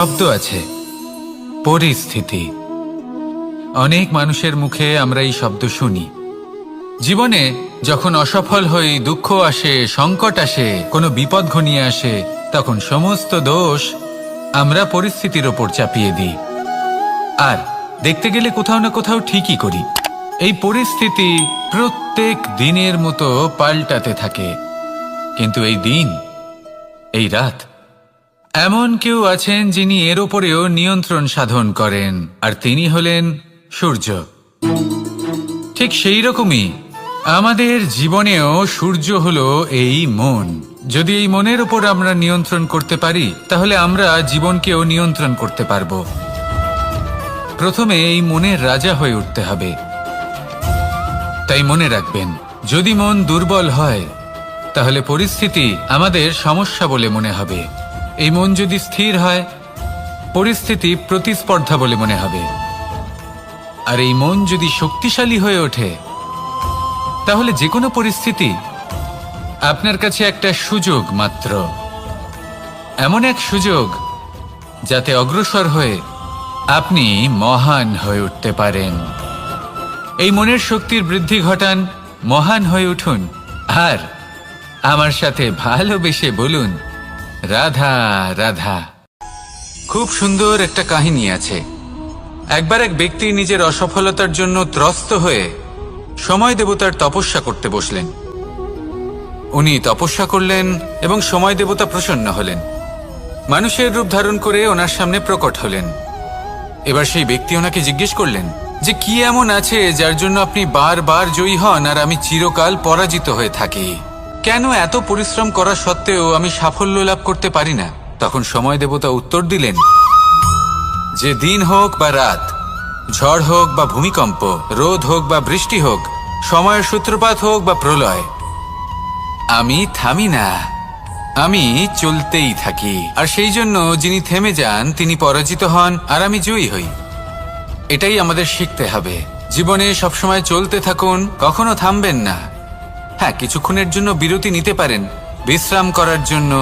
শব্দ আছে পরিস্থিতি। অনেক মানুষের মুখে আমরা এই শব্দ শুনি। জীবনে যখন অসফল হই, দুঃখ আসে, সংকট আসে, কোনো বিপদ ঘনিয়ে আসে, তখন সমস্ত দোষ আমরা পরিস্থিতির ওপর চাপিয়ে দিই। আর দেখতে গেলে কোথাও না কোথাও ঠিকই করি। এই পরিস্থিতি প্রত্যেক দিনের মতো পাল্টাতে থাকে, কিন্তু এই দিন, এই রাত, এমন কেউ আছেন যিনি এর ওপরেও নিয়ন্ত্রণ সাধন করেন, আর তিনি হলেন সূর্য। ঠিক সেই রকমই আমাদের জীবনেও সূর্য হলো এই মন। যদি এই মনের ওপর আমরা নিয়ন্ত্রণ করতে পারি, তাহলে আমরা জীবনকেও নিয়ন্ত্রণ করতে পারব। প্রথমে এই মনের রাজা হয়ে উঠতে হবে। তাই মনে রাখবেন, যদি মন দুর্বল হয়, তাহলে পরিস্থিতি আমাদের সমস্যা বলে মনে হবে। এই মন যদি স্থির হয়, পরিস্থিতি প্রতিস্পর্ধা বলে মনে হবে। আর এই মন যদি শক্তিশালী হয়ে ওঠে, তাহলে যে কোনো পরিস্থিতি আপনার কাছে একটা সুযোগ মাত্র। এমন এক সুযোগ যাতে অগ্রসর হয়ে আপনি মহান হয়ে উঠতে পারেন। এই মনের শক্তির বৃদ্ধি ঘটান, মহান হয়ে উঠুন, আর আমার সাথে ভালোবেসে বলুন, রাধা রাধা। খুব সুন্দর একটা কাহিনী আছে। একবার এক ব্যক্তি নিজের অসফলতার জন্য ত্রস্ত হয়ে সময় দেবতার তপস্যা করতে বসলেন। উনি তপস্যা করলেন এবং সময় দেবতা প্রসন্ন হলেন। মানুষের রূপ ধারণ করে ওনার সামনে প্রকট হলেন। এবার সেই ব্যক্তি ওনাকে জিজ্ঞেস করলেন যে কি এমন আছে যার জন্য আপনি বারবার জয়ী হন আর আমি চিরকাল পরাজিত হয়ে থাকি? কেন এত পরিশ্রম করা সত্ত্বেও আমি সাফল্য লাভ করতে পারি না? তখন সময় দেবতা উত্তর দিলেন যে দিন হোক বা রাত, ঝড় হোক বা ভূমিকম্প, রোদ হোক বা বৃষ্টি হোক, সময়ের সূত্রপাত হোক বা প্রলয়, আমি থামি না, আমি চলতেই থাকি। আর সেই জন্য যিনি থেমে যান তিনি পরাজিত হন আর আমি জয়ী হই। এটাই আমাদের শিখতে হবে। জীবনে সবসময় চলতে থাকুন, কখনো থামবেন না। হ্যাঁ, কিছুক্ষণের জন্য বিরতি নিতে পারেন, বিশ্রাম করার জন্য,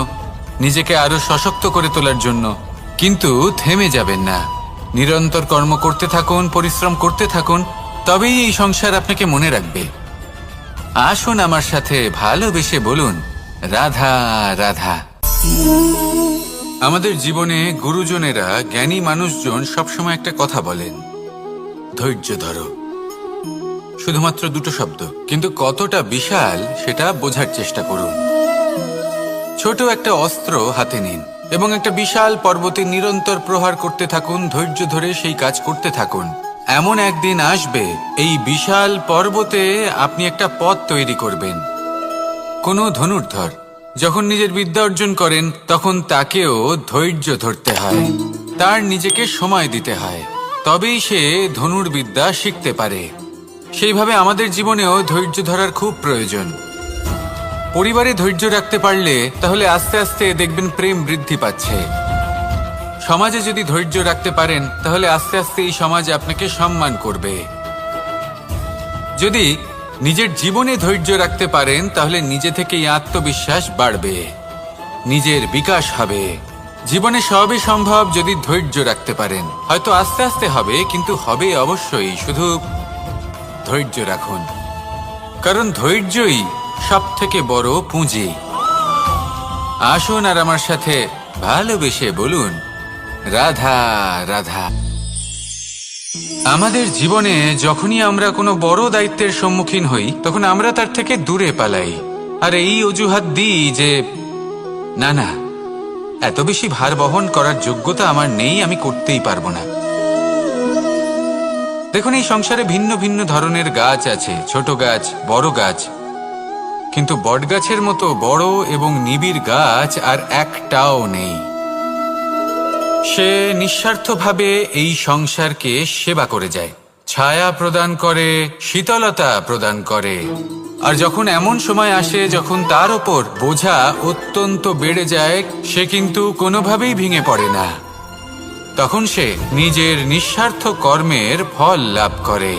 নিজেকে আরো সশক্ত করে তোলার জন্য, কিন্তু থেমে যাবেন না। নিরন্তর কর্ম করতে থাকুন, পরিশ্রম করতে থাকুন, তবেই এই সংসার আপনাকে মনে রাখবে। আসুন আমার সাথে ভালোবেসে বলুন, রাধা রাধা। আমাদের জীবনে গুরুজনেরা, জ্ঞানী মানুষজন সবসময় একটা কথা বলেন, ধৈর্য ধরো। শুধুমাত্র দুটো শব্দ, কিন্তু কতটা বিশাল সেটা বোঝার চেষ্টা করুন। ছোট একটা অস্ত্র হাতে নিন এবং একটা বিশাল পর্বতে নিরন্তর প্রহার করতে থাকুন। ধৈর্য ধরে সেই কাজ করতে থাকুন। এমন একদিন আসবে, এই বিশাল পর্বতে আপনি একটা পথ তৈরি করবেন। কোনো ধনুর্ধর যখন নিজের বিদ্যা অর্জন করেন, তখন তাকেও ধৈর্য ধরতে হয়, তার নিজেকে সময় দিতে হয়, তবেই সে ধনুর্বিদ্যা শিখতে পারে। সেইভাবে আমাদের জীবনেও ধৈর্য ধরার খুব প্রয়োজন। পরিবারে ধৈর্য রাখতে পারলে তাহলে আস্তে আস্তে দেখবেন প্রেম বৃদ্ধি পাচ্ছে। সমাজে যদি ধৈর্য রাখতে পারেন, তাহলে আস্তে আস্তে এই সমাজ আপনাকে সম্মান করবে। যদি নিজের জীবনে ধৈর্য রাখতে পারেন, তাহলে নিজে থেকেই আত্মবিশ্বাস বাড়বে, নিজের বিকাশ হবে। জীবনে সবই সম্ভব যদি ধৈর্য রাখতে পারেন। হয়তো আস্তে আস্তে হবে, কিন্তু হবে অবশ্যই। শুধু ধৈর্য রাখুন, কারণ ধৈর্যই সব থেকে বড় পুঁজি। আসুন আর আমার সাথে ভালোবেসে বলুন, রাধা রাধা। আমাদের জীবনে যখনই আমরা কোনো বড় দায়িত্বের সম্মুখীন হই, তখন আমরা তার থেকে দূরে পালাই আর এই অজুহাত দিই যে না না, এত বেশি ভার বহন করার যোগ্যতা আমার নেই, আমি করতেই পারবো না। দেখুন, এই সংসারে ভিন্ন ভিন্ন ধরনের গাছ আছে, ছোট গাছ, বড় গাছ, কিন্তু বটগাছের মতো বড় এবং নিবিড় গাছ আর একটাও নেই। সে নিঃস্বার্থভাবে এই সংসারকে সেবা করে যায়, ছায়া প্রদান করে, শীতলতা প্রদান করে। আর যখন এমন সময় আসে যখন তার ওপর বোঝা অত্যন্ত বেড়ে যায়, সে কিন্তু কোনোভাবেই ভেঙে পড়ে না। তখন সে নিজের নিঃস্বার্থ কর্মের ফল লাভ করে,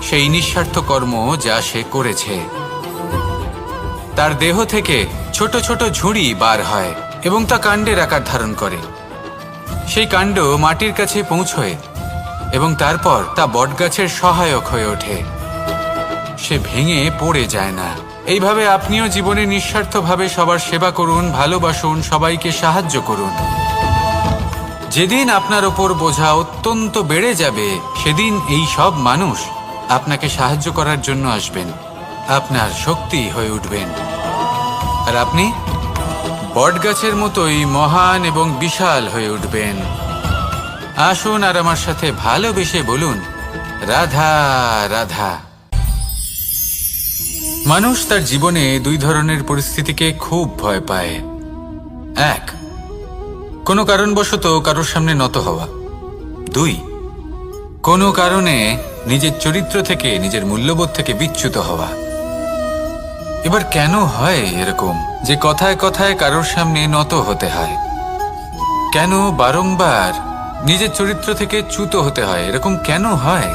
সেই নিঃস্বার্থ কর্ম যা সে করেছে। তার দেহ থেকে ছোট ছোট ঝুড়ি বার হয় এবং তা কাণ্ডের আকার ধারণ করে। সেই কাণ্ড মাটির কাছে পৌঁছয় এবং তারপর তা বটগাছের সহায়ক হয়ে ওঠে। সে ভেঙে পড়ে যায় না। এইভাবে আপনিও জীবনে নিঃস্বার্থভাবে সবার সেবা করুন, ভালোবাসুন, সবাইকে সাহায্য করুন। যেদিন আপনার ওপর বোঝা অত্যন্ত বেড়ে যাবে, সেদিন এই সব মানুষ আপনাকে সাহায্য করার জন্য আসবেন, আপনার শক্তি হয়ে উঠবেন, আর আপনি বটগাছের মতোই মহান এবং বিশাল হয়ে উঠবেন। আসুন আর আমার সাথে ভালোবেসে বলুন, রাধা রাধা। মানুষ তার জীবনে দুই ধরনের পরিস্থিতিকে খুব ভয় পায়। এক, কোনো কারণবশত কারোর সামনে নত হওয়া। দুই, কোনো কারণে নিজের চরিত্র থেকে, নিজের মূল্যবোধ থেকে বিচ্যুত হওয়া। এবার কেন হয় এরকম যে কথায় কথায় কারোর সামনে নত হতে হয়? কেন বারংবার নিজের চরিত্র থেকে চ্যুত হতে হয়? এরকম কেন হয়?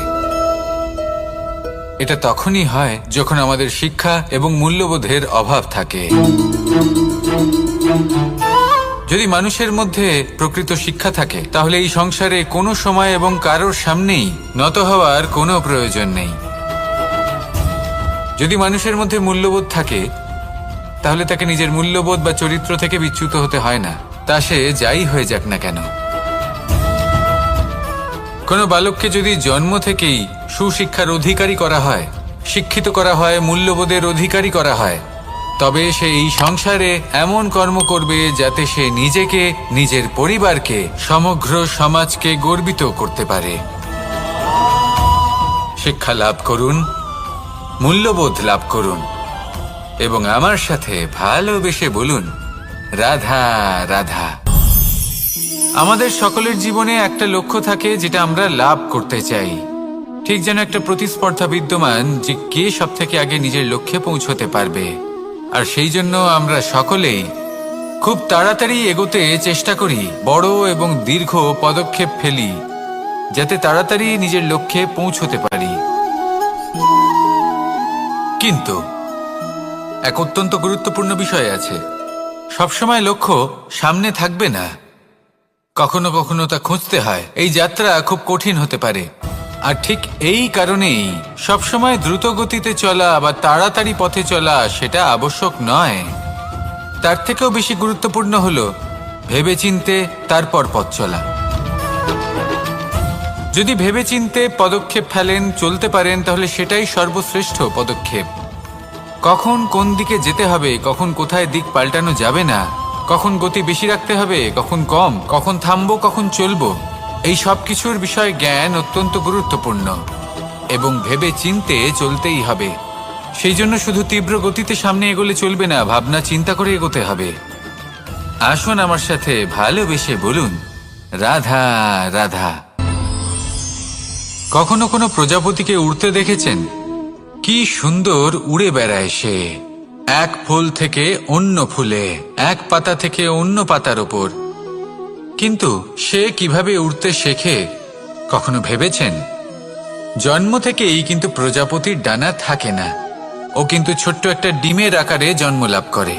এটা তখনই হয় যখন আমাদের শিক্ষা এবং মূল্যবোধের অভাব থাকে। যদি মানুষের মধ্যে প্রকৃত শিক্ষা থাকে, তাহলে এই সংসারে কোনো সময় এবং কারোর সামনেই নত হওয়ার কোনো প্রয়োজন নেই। যদি মানুষের মধ্যে মূল্যবোধ থাকে, তাহলে তাকে নিজের মূল্যবোধ বা চরিত্র থেকে বিচ্যুত হতে হয় না, তা সে যাই হয়ে যাক না কেন। কোনো বালককে যদি জন্ম থেকেই সুশিক্ষার অধিকারী করা হয়, শিক্ষিত করা হয়, মূল্যবোধের অধিকারী করা হয়, তবে সে এই সংসারে এমন কর্ম করবে যাতে সে নিজেকে, নিজের পরিবারকে, সমগ্র সমাজকে গর্বিত করতে পারে। শিক্ষা লাভ করুন, মূল্যবোধ লাভ করুন এবং আমার সাথে ভালোবেসে বলুন, রাধা রাধা। আমাদের সকলের জীবনে একটা লক্ষ্য থাকে যেটা আমরা লাভ করতে চাই। ঠিক যেন একটা প্রতিস্পর্ধা বিদ্যমান যে কে সব থেকে আগে নিজের লক্ষ্যে পৌঁছতে পারবে। আর সেই জন্য আমরা সকলেই খুব তাড়াতাড়ি এগোতে চেষ্টা করি, বড় এবং দীর্ঘ পদক্ষেপ ফেলি যাতে তাড়াতাড়ি নিজের লক্ষ্যে পৌঁছতে পারি। কিন্তু এক অত্যন্ত গুরুত্বপূর্ণ বিষয় আছে, সবসময় লক্ষ্য সামনে থাকবে না, কখনো কখনো তা খুঁজতে হয়। এই যাত্রা খুব কঠিন হতে পারে, আর ঠিক এই কারণেই সবসময় দ্রুত গতিতে চলা বা তাড়াতাড়ি পথে চলা সেটা আবশ্যক নয়। তার থেকেও বেশি গুরুত্বপূর্ণ হলো ভেবেচিন্তে তারপর পথ চলা। যদি ভেবেচিন্তে পদক্ষেপ ফেলেন, চলতে পারেন, তাহলে সেটাই সর্বশ্রেষ্ঠ পদক্ষেপ। কখন কোন দিকে যেতে হবে, কখন কোথায় দিক পাল্টানো যাবে না, কখন গতি বেশি রাখতে হবে, কখন কম, কখন থামবো, কখন চলবো, এই সব কিছুর বিষয়ে জ্ঞান অত্যন্ত গুরুত্বপূর্ণ এবং ভেবে চিন্তে চলতেই হবে। সেই জন্য শুধু তীব্র গতিতে সামনে এগোলে চলবে না, ভাবনা চিন্তা করে এগোতে হবে। আসুন আমার সাথে ভালোবেসে বলুন, রাধা রাধা। কখনো কোনো প্রজাপতিকে উড়তে দেখেছেন? কি সুন্দর উড়ে বেড়ায় সে, এক ফুল থেকে অন্য ফুলে, এক পাতা থেকে অন্য পাতার ওপর। কিন্তু সে কিভাবে উড়তে শেখে কখনো ভেবেছেন? জন্ম থেকেই কিন্তু প্রজাপতির ডানা থাকে না, ও কিন্তু ছোট্ট একটা ডিমের আকারে জন্ম লাভ করে।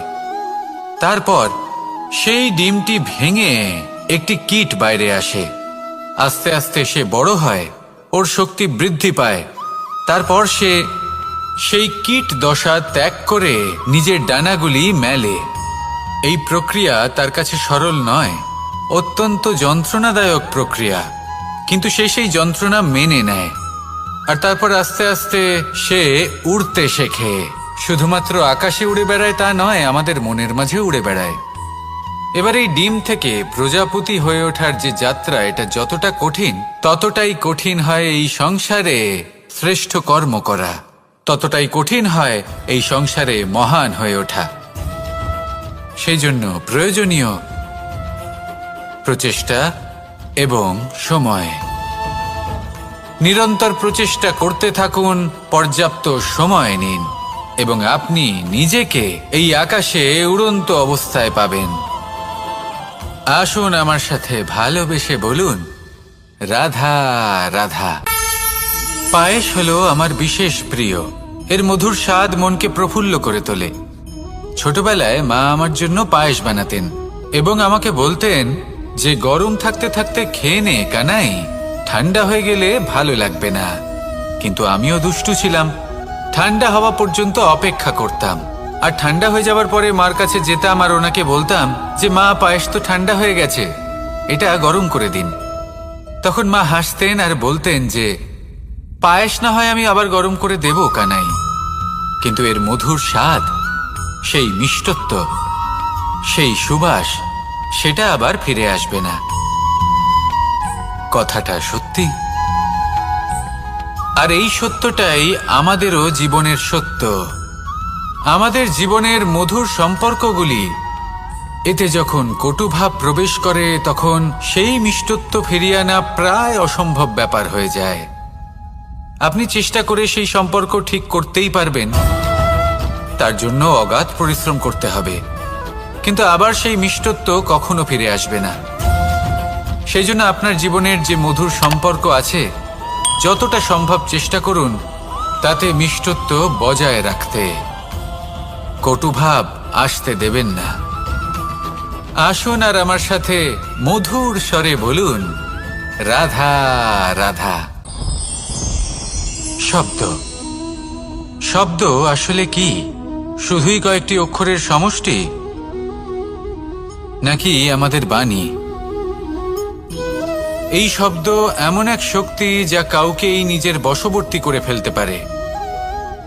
তারপর সেই ডিমটি ভেঙে একটি কীট বাইরে আসে। আস্তে আস্তে সে বড় হয়, ওর শক্তি বৃদ্ধি পায়। তারপর সে সেই কীট দশা ত্যাগ করে নিজের ডানাগুলি মেলে। এই প্রক্রিয়া তার কাছে সরল নয়, অত্যন্ত যন্ত্রণাদায়ক প্রক্রিয়া, কিন্তু সে সেই যন্ত্রণা মেনে নেয়। আর তারপর আস্তে আস্তে সে উড়তে শেখে। শুধুমাত্র আকাশে উড়ে বেড়ায় তা নয়, আমাদের মনের মাঝে উড়ে বেড়ায়। এবার এই ডিম থেকে প্রজাপতি হয়ে ওঠার যে যাত্রা, এটা যতটা কঠিন, ততটাই কঠিন হয় এই সংসারে শ্রেষ্ঠ কর্ম করা, ততটাই কঠিন হয় এই সংসারে মহান হয়ে ওঠা। সেই জন্য প্রয়োজনীয় প্রচেষ্টা এবং সময়। নিরন্তর প্রচেষ্টা করতে থাকুন, পর্যাপ্ত সময় নিন এবং আপনি নিজেকে এই আকাশে উড়ন্ত অবস্থায় পাবেন। আসুন আমার সাথে ভালোবেসে বলুন, রাধা রাধা। পায়েস হলো আমার বিশেষ প্রিয়। এর মধুর স্বাদ মনকে প্রফুল্ল করে তোলে। ছোটবেলায় মা আমার জন্য পায়েস বানাতেন এবং আমাকে বলতেন যে গরম থাকতে থাকতে খেয়ে নে কানাই, ঠান্ডা হয়ে গেলে ভালো লাগবে না। কিন্তু আমিও দুষ্টু ছিলাম, ঠান্ডা হওয়া পর্যন্ত অপেক্ষা করতাম, আর ঠান্ডা হয়ে যাওয়ার পরে মার কাছে যেতাম আর ওনাকে বলতাম যে মা, পায়েস তো ঠান্ডা হয়ে গেছে, এটা গরম করে দিন। তখন মা হাসতেন আর বলতেন যে পায়েস না হয় আমি আবার গরম করে দেব কানাই, কিন্তু এর মধুর স্বাদ, সেই মিষ্টত্ব, সেই সুবাস, সেটা আবার ফিরে আসবে না। কথাটা সত্যি। আর এই সত্যটাই আমাদেরও জীবনের সত্য। আমাদের জীবনের মধুর সম্পর্কগুলি, এতে যখন কটুভাব প্রবেশ করে তখন সেই মিষ্টত্ব ফিরিয়ে আনা প্রায় অসম্ভব ব্যাপার হয়ে যায়। আপনি চেষ্টা করে সেই সম্পর্ক ঠিক করতেই পারবেন, তার জন্য অগাধ পরিশ্রম করতে হবে, কিন্তু আবার সেই মিষ্টত্ব কখনো ফিরে আসবে না। সেই জন্য আপনার জীবনের যে মধুর সম্পর্ক আছে, যতটা সম্ভব চেষ্টা করুন তাতে মিষ্টত্ব বজায় রাখতে। কটুভাব আসতে দেবেন না। আসুন আর আমার সাথে মধুর স্বরে বলুন, রাধা রাধা। শব্দ, শব্দ আসলে কি? শুধুই কয়েকটি অক্ষরের সমষ্টি, নাকি আমাদের বাণী? এই শব্দ এমন এক শক্তি যা কাউকেই নিজের বশবর্তী করে ফেলতে পারে।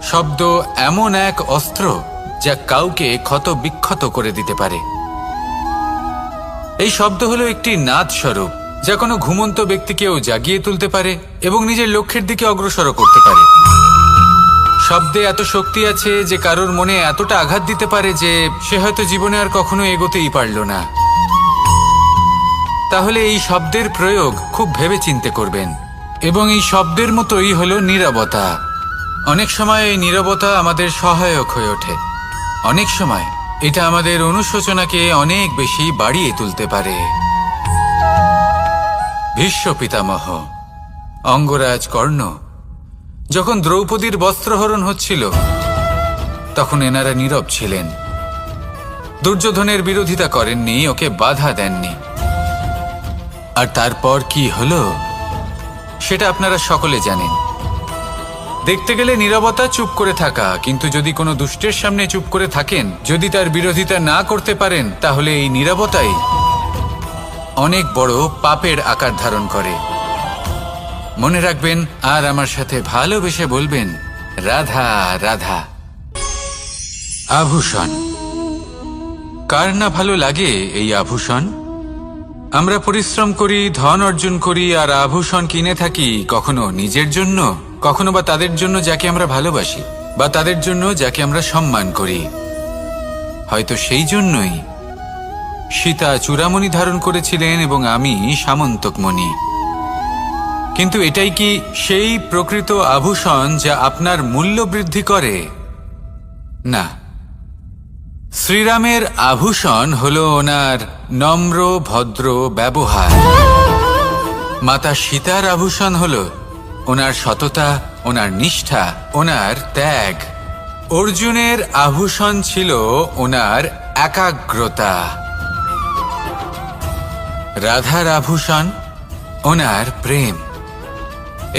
শব্দ এমন এক অস্ত্র যা কাউকে ক্ষত বিক্ষত করে দিতে পারে। এই শব্দ হলো একটি নাদ স্বরূপ, যা কোনো ঘুমন্ত ব্যক্তিকেও জাগিয়ে তুলতে পারে এবং নিজের লক্ষ্যের দিকে অগ্রসর করতে পারে। শব্দে এত শক্তি আছে যে কারোর মনে এতটা আঘাত দিতে পারে যে সে হয়তো জীবনে আর কখনো এগোতেই পারল না। তাহলে এই শব্দের প্রয়োগ খুব ভেবেচিন্তে করবেন। এবং এই শব্দের মতোই হলো নীরবতা। অনেক সময় এই নীরবতা আমাদের সহায়ক হয়ে ওঠে, অনেক সময় এটা আমাদের অনুশোচনাকে অনেক বেশি বাড়িয়ে তুলতে পারে। ভীষ্ম পিতামহ, অঙ্গরাজ কর্ণ, যখন দ্রৌপদীর বস্ত্রহরণ হচ্ছিল তখন এনারা নীরব ছিলেন। দুর্যোধনের বিরোধিতা করেননি, ওকে বাধা দেননি। আর তারপর কি হলো সেটা আপনারা সকলে জানেন। দেখতে গেলে নীরবতা চুপ করে থাকা, কিন্তু যদি কোনো দুষ্টের সামনে চুপ করে থাকেন, যদি তার বিরোধিতা না করতে পারেন, তাহলে এই নীরবতাই অনেক বড় পাপের আকার ধারণ করে। মনে রাখবেন আর আমার সাথে ভালোবেসে বলবেন, রাধা রাধা। আভূষণ, কার না ভালো লাগে এই আভূষণ? আমরা পরিশ্রম করি, ধন অর্জন করি আর আভূষণ কিনে থাকি, কখনো নিজের জন্য, কখনো বা তাদের জন্য যাকে আমরা ভালোবাসি, বা তাদের জন্য যাকে আমরা সম্মান করি। হয়তো সেই জন্যই সীতা চূড়ামণি ধারণ করেছিলেন এবং আমি সামন্তকমণি। কিন্তু এটাই কি সেই প্রকৃত আভূষণ যা আপনার মূল্য বৃদ্ধি করে? না। শ্রীরামের আভূষণ হল ওনার নম্র ভদ্র ব্যবহার। মাতা সীতার আভূষণ হল ওনার সততা, ওনার নিষ্ঠা, ওনার ত্যাগ। অর্জুনের আভূষণ ছিল ওনার একাগ্রতা। রাধার আভূষণ ওনার প্রেম।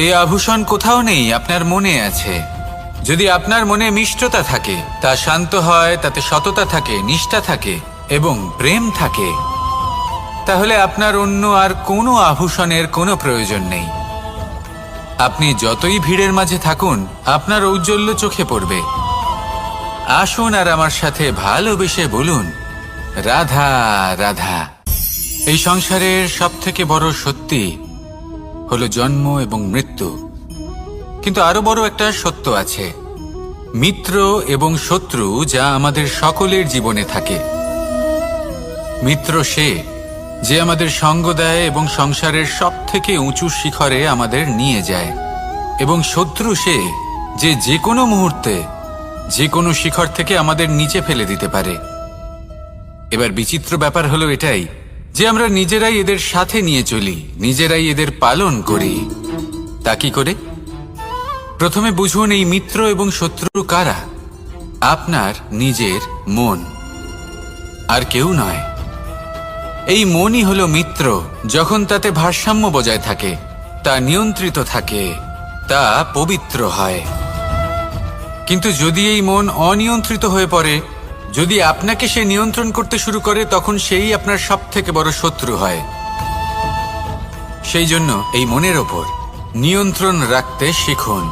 এই আভূষণ কোথাও নেই, আপনার মনে আছে। যদি আপনার মনে মিষ্টতা থাকে, তা শান্ত হয়, তাতে সততা থাকে, নিষ্ঠা থাকে এবং প্রেম থাকে, তাহলে আপনার অন্য আর কোনো আভূষণের কোনো প্রয়োজন নেই। আপনি যতই ভিড়ের মাঝে থাকুন, আপনার ঔজ্জ্বল্য চোখে পড়বে। আসুন আর আমার সাথে ভালোবেসে বলুন, রাধা রাধা। এই সংসারের সবথেকে বড় সত্যি হলো জন্ম এবং মৃত্যু, কিন্তু আরো বড় একটা সত্য আছে, মিত্র এবং শত্রু, যা আমাদের সকলের জীবনে থাকে। মিত্র সে যে আমাদের সঙ্গ দেয় এবং সংসারের সবথেকে উঁচু শিখরে আমাদের নিয়ে যায়, এবং শত্রু সে যে যে কোনো মুহূর্তে যে কোনো শিখর থেকে আমাদের নিচে ফেলে দিতে পারে। এবার বিচিত্র ব্যাপার হলো এটাই যে আমরা নিজেরাই এদের সাথে নিয়ে চলি, নিজেরাই এদের পালন করি। তা কি করে? প্রথমে বুঝুন এই মিত্র এবং শত্রু কারা। আপনার নিজের মন, আর কেউ নয়। এই মনই হলো মিত্র। যখন তাতে ভারসাম্য বজায় থাকে, তা নিয়ন্ত্রিত থাকে, তা পবিত্র হয়। কিন্তু যদি এই মন অনিয়ন্ত্রিত হয়ে পড়ে, যদি আপনাকে সে নিয়ন্ত্রণ করতে শুরু করে, তখন সেই আপনার সবথেকে বড় শত্রু হয়। সেই জন্য এই মনের ওপর নিয়ন্ত্রণ রাখতে শিখুন,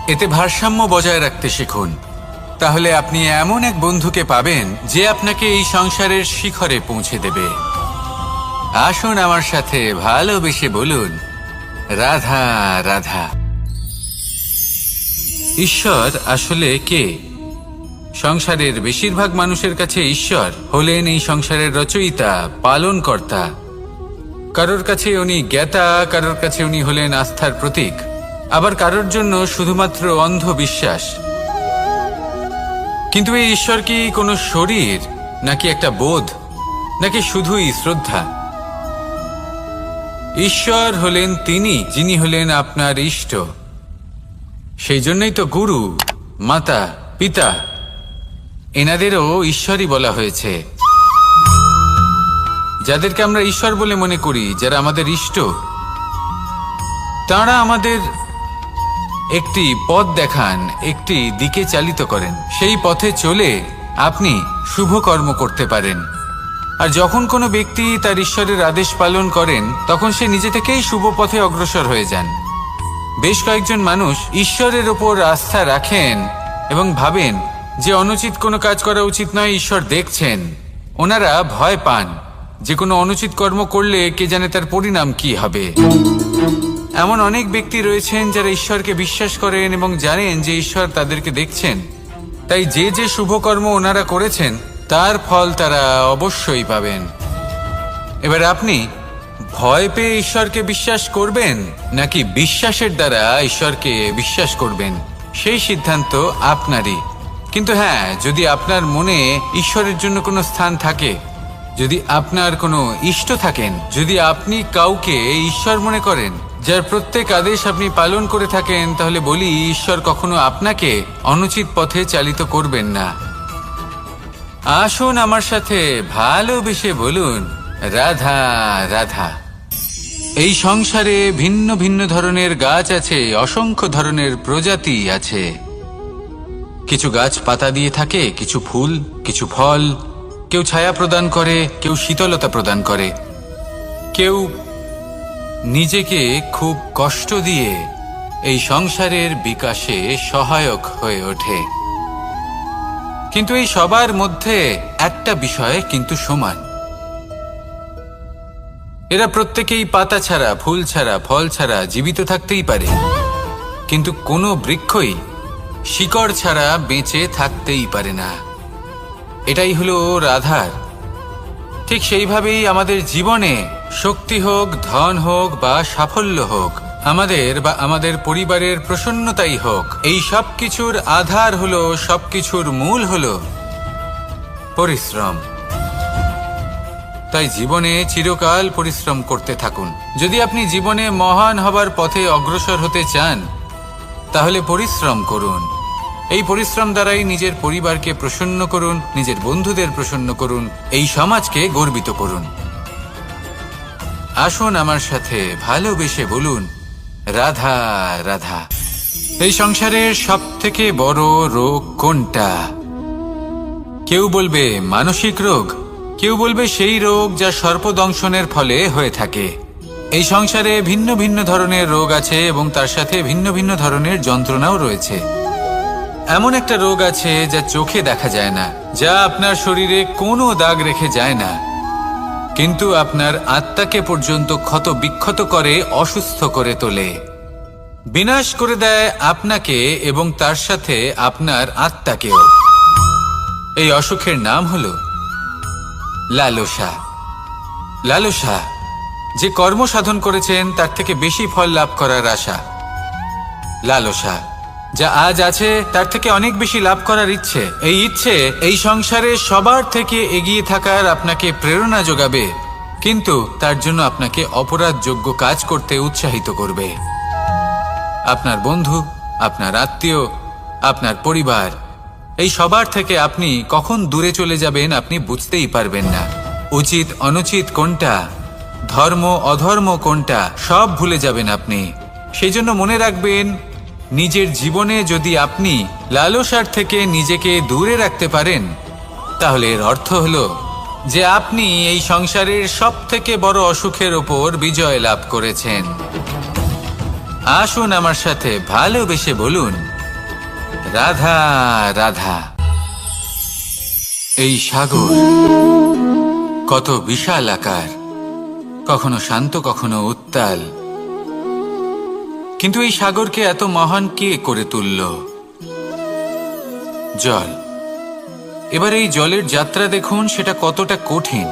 এতে ভারসাম্য বজায় রাখতে শিখুন। তাহলে আপনি এমন এক বন্ধুকে পাবেন যে আপনাকে এই সংসারের শিখরে পৌঁছে দেবে। আসুন আমার সাথে ভালোবেসে বলুন, রাধা রাধা। ঈশ্বর আসলে কে? সংসারের বেশিরভাগ মানুষের কাছে ঈশ্বর হলেন এই সংসারের রচয়িতা, পালনকর্তা। কারোর কাছে উনি জ্ঞাতা, কারোর কাছে উনি হলেন আস্থার প্রতীক, আবার কারোর জন্য শুধুমাত্র অন্ধ বিশ্বাস। কিন্তু এই ঈশ্বর কি কোনো শরীর, নাকি একটা বোধ, নাকি শুধুই শ্রদ্ধা? ঈশ্বর হলেন তিনি যিনি হলেন আপনার ইষ্ট। সেই জন্যই তো গুরু, মাতা, পিতা এনাদেরও ঈশ্বরই বলা হয়েছে। যাদেরকে আমরা ঈশ্বর বলে মনে করি, যারা আমাদের ইষ্ট, তাঁরা আমাদের একটি পথ দেখান, একটি দিকে চালিত করেন। সেই পথে চলে আপনি শুভ কর্ম করতে পারেন। আর যখন কোনো ব্যক্তি তার ঈশ্বরের আদেশ পালন করেন, তখন সে নিজে থেকেই শুভ পথে অগ্রসর হয়ে যান। বেশ কয়েকজন মানুষ ঈশ্বরের ওপর আস্থা রাখেন এবং ভাবেন যে অনুচিত কোনো কাজ করা উচিত নয়, ঈশ্বর দেখছেন। ওনারা ভয় পান যে কোনো অনুচিত কর্ম করলে কে জানে তার পরিণাম কি হবে। এমন অনেক ব্যক্তি রয়েছেন যারা ঈশ্বরকে বিশ্বাস করেন এবং জানেন যে ঈশ্বর তাদেরকে দেখছেন। তাই যে যে শুভ কর্ম ওনারা করেছেন তার ফল তারা অবশ্যই পাবেন। এবার আপনি ভয় পেয়ে ঈশ্বরকে বিশ্বাস করবেন, নাকি বিশ্বাসের দ্বারা ঈশ্বরকে বিশ্বাস করবেন, সেই সিদ্ধান্ত আপনারই। কিন্তু হ্যাঁ, যদি আপনার মনে ঈশ্বরের জন্য কোনো স্থান থাকে, যদি আপনার কোনো ইষ্ট থাকেন, যদি আপনি কাউকে ঈশ্বর মনে করেন, যার প্রত্যেক আদেশ আপনি পালন করে থাকেন, তাহলে বলি, ঈশ্বর কখনো আপনাকে অনুচিত পথে চালিত করবেন না। আসুন আমার সাথে ভালোবেসে বলুন, রাধা রাধা। এই সংসারে ভিন্ন ভিন্ন ধরনের গাছ আছে, অসংখ্য ধরনের প্রজাতি আছে। কিছু গাছ পাতা দিয়ে থাকে, কিছু ফুল, কিছু ফল। কেউ ছায়া প্রদান করে, কেউ শীতলতা প্রদান করে, কেউ নিজেকে খুব কষ্ট দিয়ে এই সংসারের বিকাশে সহায়ক হয়ে ওঠে। কিন্তু এই সবার মধ্যে একটা বিষয় কিন্তু সমান, এরা প্রত্যেকেই পাতা ছাড়া, ফুল ছাড়া, ফল ছাড়া জীবিত থাকতেই পারে, কিন্তু কোনো বৃক্ষই শিকড় ছাড়া বেঁচে থাকতেই পারে না। এটাই হলো রাধার। ঠিক সেইভাবেই আমাদের জীবনে শক্তি হোক, ধন হোক বা সাফল্য হোক, আমাদের বা আমাদের পরিবারের প্রসন্নতাই হোক, এই সব কিছুর আধার হলো, সবকিছুর মূল হলো পরিশ্রম। তাই জীবনে চিরকাল পরিশ্রম করতে থাকুন। যদি আপনি জীবনে মহান হবার পথে অগ্রসর হতে চান, তাহলে পরিশ্রম করুন। এই পরিশ্রম দ্বারাই নিজের পরিবারকে প্রসন্ন করুন, নিজের বন্ধুদের প্রসন্ন করুন, এই সমাজকে গর্বিত করুন। আসুন আমার সাথে ভালোবেসে বলুন, রাধা রাধা। এই সংসারের সবথেকে বড় রোগ কোনটা? কেউ বলবে মানসিক রোগ, কেউ বলবে সেই রোগ যা সর্পদংশনের ফলে হয়ে থাকে। এই সংসারে ভিন্ন ভিন্ন ধরনের রোগ আছে এবং তার সাথে ভিন্ন ভিন্ন ধরনের যন্ত্রণাও রয়েছে। এমন একটা রোগ আছে যা চোখে দেখা যায় না, যা আপনার শরীরে কোনো দাগ রেখে যায় না, কিন্তু আপনার আত্মাকে পর্যন্ত ক্ষত বিক্ষত করে, অসুস্থ করে তোলে, বিনাশ করে দেয় আপনাকে এবং তার সাথে আপনার আত্মাকেও। এই অসুখের নাম হলো লালসা। লালসা, যে কর্ম সাধন করেছেন তার থেকে বেশি ফল লাভ করার আশা। লালসা, যা আজ আছে তার থেকে অনেক বেশি লাভ করার ইচ্ছে। এই ইচ্ছে এই সংসারে সবার থেকে এগিয়ে থাকার আপনাকে প্রেরণা যোগাবে, কিন্তু তার জন্য আপনাকে অপরাধযোগ্য কাজ করতে উৎসাহিত করবে। আপনার বন্ধু, আপনার আত্মীয়, আপনার পরিবার, এই সবার থেকে আপনি কখন দূরে চলে যাবেন আপনি বুঝতেই পারবেন না। উচিত অনুচিত কোনটা, ধর্ম অধর্ম কোনটা, সব ভুলে যাবেন আপনি। সেই জন্য মনে রাখবেন, নিজের জীবনে যদি আপনি লালসার থেকে নিজেকে দূরে রাখতে পারেন, তাহলে এর অর্থ হলো যে আপনি এই সংসারের সব থেকে বড় অসুখের ওপর বিজয় লাভ করেছেন। আসুন আমার সাথে ভালোবেসে বলুন, রাধা রাধা। এই সাগর কত বিশাল আকার, কখনো শান্ত কখনো উত্তাল, কিন্তু এই সাগরকে এত মহান কে করে তুলল? জল। এবার এই জলের যাত্রা দেখুন, সেটা কতটা কঠিন।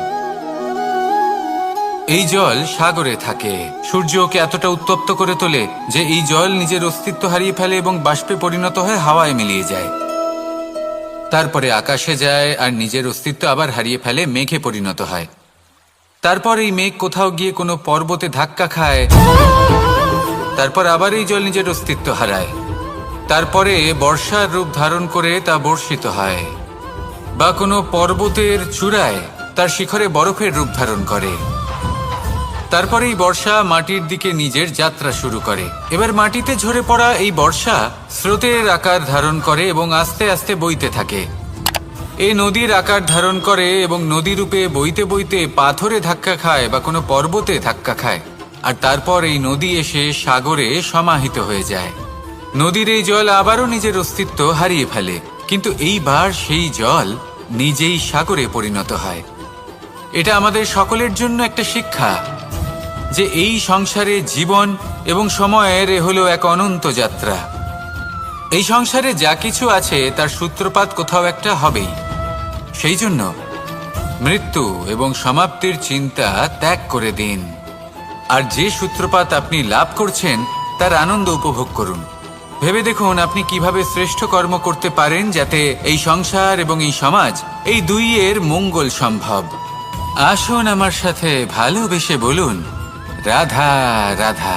এই জল সাগরে থাকে, সূর্য ওকে এতটা উত্তপ্ত করে তোলে যে এই জল নিজের অস্তিত্ব হারিয়ে ফেলে এবং বাষ্পে পরিণত হয়ে হাওয়ায় মিলিয়ে যায়। তারপরে আকাশে যায় আর নিজের অস্তিত্ব আবার হারিয়ে ফেলে, মেঘে পরিণত হয়। তারপর এই মেঘ কোথাও গিয়ে কোনো পর্বতে ধাক্কা খায়, তারপর আবার এই জল নিজের অস্তিত্ব হারায়। তারপরে বর্ষার রূপ ধারণ করে তা বর্ষিত হয়, বা কোনো পর্বতের চূড়ায় তার শিখরে বরফের রূপ ধারণ করে। তারপরে এই বর্ষা মাটির দিকে নিজের যাত্রা শুরু করে। এবার মাটিতে ঝরে পড়া এই বর্ষা স্রোতের আকার ধারণ করে এবং আস্তে আস্তে বইতে থাকে। এই নদীর আকার ধারণ করে এবং নদী রূপে বইতে বইতে পাথরে ধাক্কা খায় বা কোনো পর্বতে ধাক্কা খায়, আর তারপর এই নদী এসে সাগরে সমাহিত হয়ে যায়। নদীর এই জল আবারও নিজের অস্তিত্ব হারিয়ে ফেলে, কিন্তু এইবার সেই জল নিজেই সাগরে পরিণত হয়। এটা আমাদের সকলের জন্য একটা শিক্ষা যে এই সংসারে জীবন এবং সময়ের হলো এক অনন্ত যাত্রা। এই সংসারে যা কিছু আছে তার সূত্রপাত কোথাও একটা হবেই। সেই জন্য মৃত্যু এবং সমাপ্তির চিন্তা ত্যাগ করে দিন, আর যে সূত্রপাত আপনি লাভ করছেন তার আনন্দ উপভোগ করুন। ভেবে দেখুন আপনি কিভাবে শ্রেষ্ঠ কর্ম করতে পারেন যাতে এই সংসার এবং এই সমাজ, এই দুইয়ের মঙ্গল সম্ভব। আসুন আমার সাথে ভালোবেসে বলুন, রাধা রাধা।